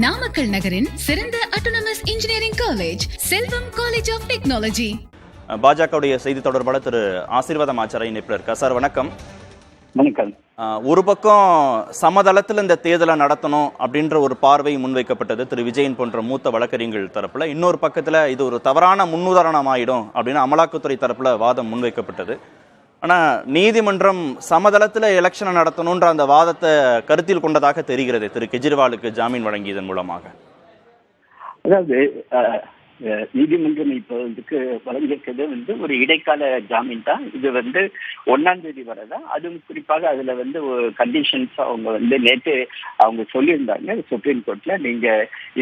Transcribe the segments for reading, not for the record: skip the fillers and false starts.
நாமக்கல் நகரின் சிறந்த autonomous engineering college Selvam college of technology. பாஜகவுடைய செய்தி தொடர்பாளர் திரு ஆசீர்வாதம் ஆச்சாரியா இணைப்பில் இருக்கார். சார் வணக்கம். வணக்கம். ஒரு பக்கம் சமதளத்தில் இந்த தேர்தலை நடத்தணும் அப்படின்ற ஒரு பார்வை முன்வைக்கப்பட்டது திரு விஜயன் போன்ற மூத்த வழக்கறிஞர்கள் தரப்புல. இன்னொரு பக்கத்துல இது ஒரு தவறான முன்னுதாரணம் ஆயிடும் அப்படின்னு அமலாக்கத்துறை தரப்புல வாதம் முன்வைக்கப்பட்டது. ஆனா நீதிமன்றம் சமதளத்துல எலெக்ஷனை நடத்தணும்ன்ற அந்த வாதத்தை கருத்தில் கொண்டதாக தெரிகிறது திரு கெஜ்ரிவாலுக்கு ஜாமீன் வழங்கியதன் மூலமாக. அதாவது நீதிமன்றம் இப்போதுக்கு வழங்கியிருக்கிறது ஒரு இடைக்கால ஜாமீன் தான். இது 1ஆம் தேதி வரதான். அதுவும் குறிப்பாக அதுல ஒரு கண்டிஷன்ஸ் அவங்க நேற்று அவங்க சொல்லியிருந்தாங்க சுப்ரீம் கோர்ட்ல, நீங்க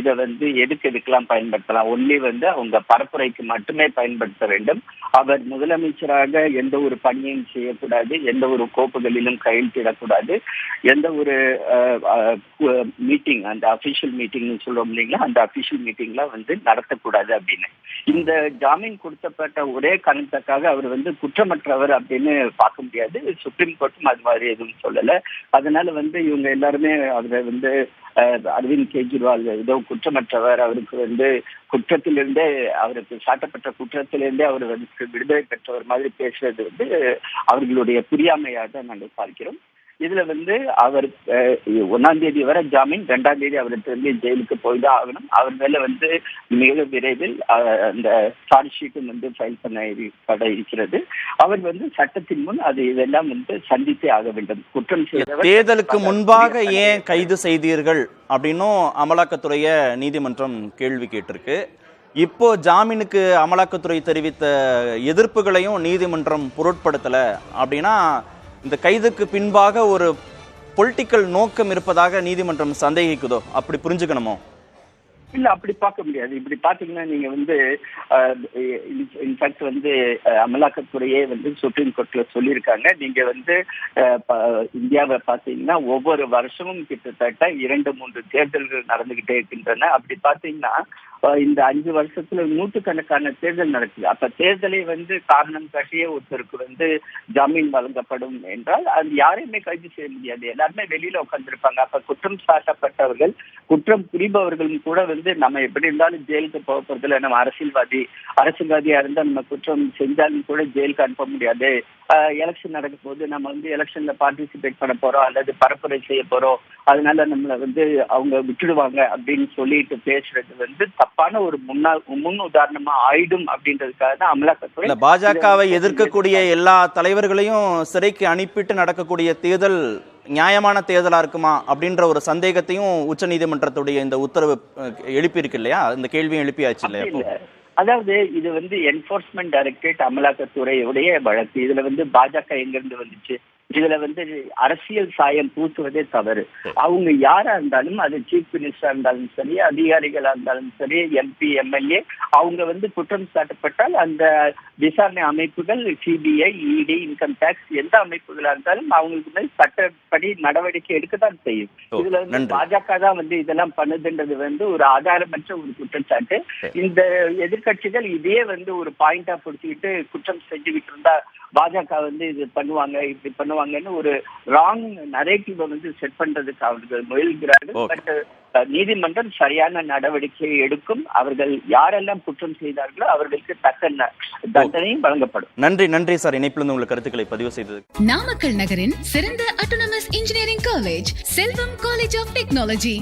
இதை எதுக்கெல்லாம் பயன்படுத்தலாம், ஒன்லி அவங்க பரப்புரைக்கு மட்டுமே பயன்படுத்த வேண்டும். அவர் முதலமைச்சராக எந்த ஒரு பணியும் செய்யக்கூடாது, எந்த ஒரு கோப்புகளிலும் கையெழுத்திடக்கூடாது, எந்த ஒரு மீட்டிங், அந்த அபிஷியல் மீட்டிங்னு சொல்றோம் இல்லைங்களா, அந்த அபிஷியல் மீட்டிங்லாம் நடத்தக்கூடாது அப்படின்னு. இந்த ஜாமீன் கொடுக்கப்பட்ட ஒரே காரணத்துக்காக அவர் குற்றமற்றவர் அப்படின்னு பார்க்க முடியாது. சுப்ரீம் கோர்ட்டும் அது மாதிரி எதுவும் சொல்லல. அதனால இவங்க எல்லாருமே அவரை அரவிந்த் கெஜ்ரிவால் ஏதோ குற்றமற்றவர், அவருக்கு குற்றத்திலிருந்தே, அவருக்கு சாட்டப்பட்ட குற்றத்திலிருந்தே அவர் விடுதலை பெற்றவர் மாதிரி பேசுறது அவர்களுடைய புரியாமையாக தான் நாங்கள் பார்க்கிறோம். இதுல அவர் 1ஆம் தேதி வரை ஜாமீன், 2ஆம் தேதி அவருக்கு ஜெயிலுக்கு போய்தான் ஆகணும். அவர் மேல மிக விரைவில் அந்த சார்ஜ் ஷீட்டும் ஃபைல் பண்ண இருக்கிறது. அவர் சட்டத்தின் முன் அது இதெல்லாம் சந்தித்தே ஆக வேண்டும். குற்றம் செய்தவர் தேர்தலுக்கு முன்பாக ஏன் கைது செய்தீர்கள் அப்படின்னும் அமலாக்கத்துறைய நீதிமன்றம் கேள்வி கேட்டிருக்கு. இப்போ ஜாமீனுக்கு அமலாக்கத்துறை தெரிவித்த எதிர்ப்புகளையும் நீதிமன்றம் பொருட்படுத்தல அப்படின்னா இந்த கைதுக்கு பின்பாக ஒரு பொலிட்டிக்கல் நோக்கம் இருப்பதாக நீதிமன்றம் சந்தேகிக்குதோ, அப்படி புரிஞ்சுக்கணுமோ? இல்ல, அப்படி பார்க்க முடியாது. இப்படி பாத்தீங்கன்னா நீங்க இன்ஃபேக்ட் அமலாக்கத்துறையே சுப்ரீம் கோர்ட்ல சொல்லியிருக்காங்க. நீங்க இந்தியாவை பாத்தீங்கன்னா ஒவ்வொரு வருஷமும் கிட்டத்தட்ட 2-3 தேர்தல்கள் நடந்துகிட்டே இருக்கின்றன. அப்படி பாத்தீங்கன்னா இந்த 5 வருஷத்துல 100கணக்கான தேர்தல் நடக்குது. அப்ப தேர்தலை காரணம் காட்டியே ஒருத்தருக்கு ஜாமீன் வழங்கப்படும் என்றால் அது யாரையுமே கைது செய்ய முடியாது. எல்லாருமே வெளியில உட்கார்ந்துருப்பாங்க. அப்ப குற்றம் சாட்டப்பட்டவர்கள், குற்றம் புரிபவர்களும் கூட நம்ம எப்படி இருந்தாலும் ஜெயிலுக்கு போக போறதுல, நம்ம அரசியல்வாதியா இருந்தா நம்ம குற்றம் செஞ்சாலும் கூட ஜெயிலுக்கு அனுப்ப முடியாது. எலெக்ஷன் நடக்கும் போது நம்ம எலெக்ஷன்ல பார்ட்டிசிபேட் பண்ண போறோம் அல்லது பரப்புரை செய்ய போறோம், அதனால நம்மள அவங்க விட்டுடுவாங்க அப்படின்னு சொல்லிட்டு பேசுறது தப்பான ஒரு முன் உதாரணமா ஆயிடும் அப்படின்றதுக்காக தான் அமலாக்கத்துறை பாஜகவை எதிர்க்கக்கூடிய எல்லா தலைவர்களையும் சிறைக்கு அனுப்பிட்டு நடக்கக்கூடிய தேர்தல் நியாயமான தேர்தலா இருக்குமா அப்படின்ற ஒரு சந்தேகத்தையும் உச்ச நீதிமன்றத்துடைய இந்த உத்தரவு எழுப்பியிருக்கு இல்லையா? இந்த கேள்வியும் எழுப்பியாச்சு இல்லையா? அதாவது இது என்ஃபோர்ஸ்மெண்ட் டைரக்டரேட் அமலாக்கத்துறையுடைய வழக்கு. இதுல பாஜக எங்கிருந்து வந்துச்சு? இதுல அரசியல் சாயம் பூசுவதே தவறு. அவங்க யாரா இருந்தாலும், அது சீஃப் மினிஸ்டரா இருந்தாலும் சரி, அதிகாரிகளா இருந்தாலும் சரி, எம்பி எம்எல்ஏ, அவங்க குற்றம் சாட்டப்பட்டால் அந்த விசாரணை அமைப்புகள், சிபிஐ, இடி, இன்கம் டாக்ஸ், எந்த அமைப்புகளா இருந்தாலும் அவங்களுக்கு மேல் சட்டப்படி நடவடிக்கை எடுக்கத்தான் செய்யும். இதுல பாஜக தான் இதெல்லாம் பண்ணுதுன்றது ஒரு ஆதாரமற்ற ஒரு குற்றச்சாட்டு. இந்த எதிர்கட்சிகள் இதே ஒரு பாயிண்டா பிடிச்சிக்கிட்டு குற்றம் செஞ்சுக்கிட்டு இருந்தா பாஜக இது பண்ணுவாங்க, இப்படி பண்ணுவாங்கன்னு ஒரு ராங் நரேட்டிவ் செட் பண்றதுக்கு அவர்கள் முயல்கிறார்கள். பட் நீதிமன்றம் சரியான நடவடிக்கை எடுக்கும். அவர்கள் யாரெல்லாம் குற்றம் செய்தார்களோ அவர்களுக்கு தக்க தண்டனையும் வழங்கப்படும். நன்றி சார், இணைப்பிலிருந்து உங்கள் கருத்துக்களை பதிவு செய்தது. நாமக்கல் நகரின் சிறந்த autonomous engineering college Selvam college of technology.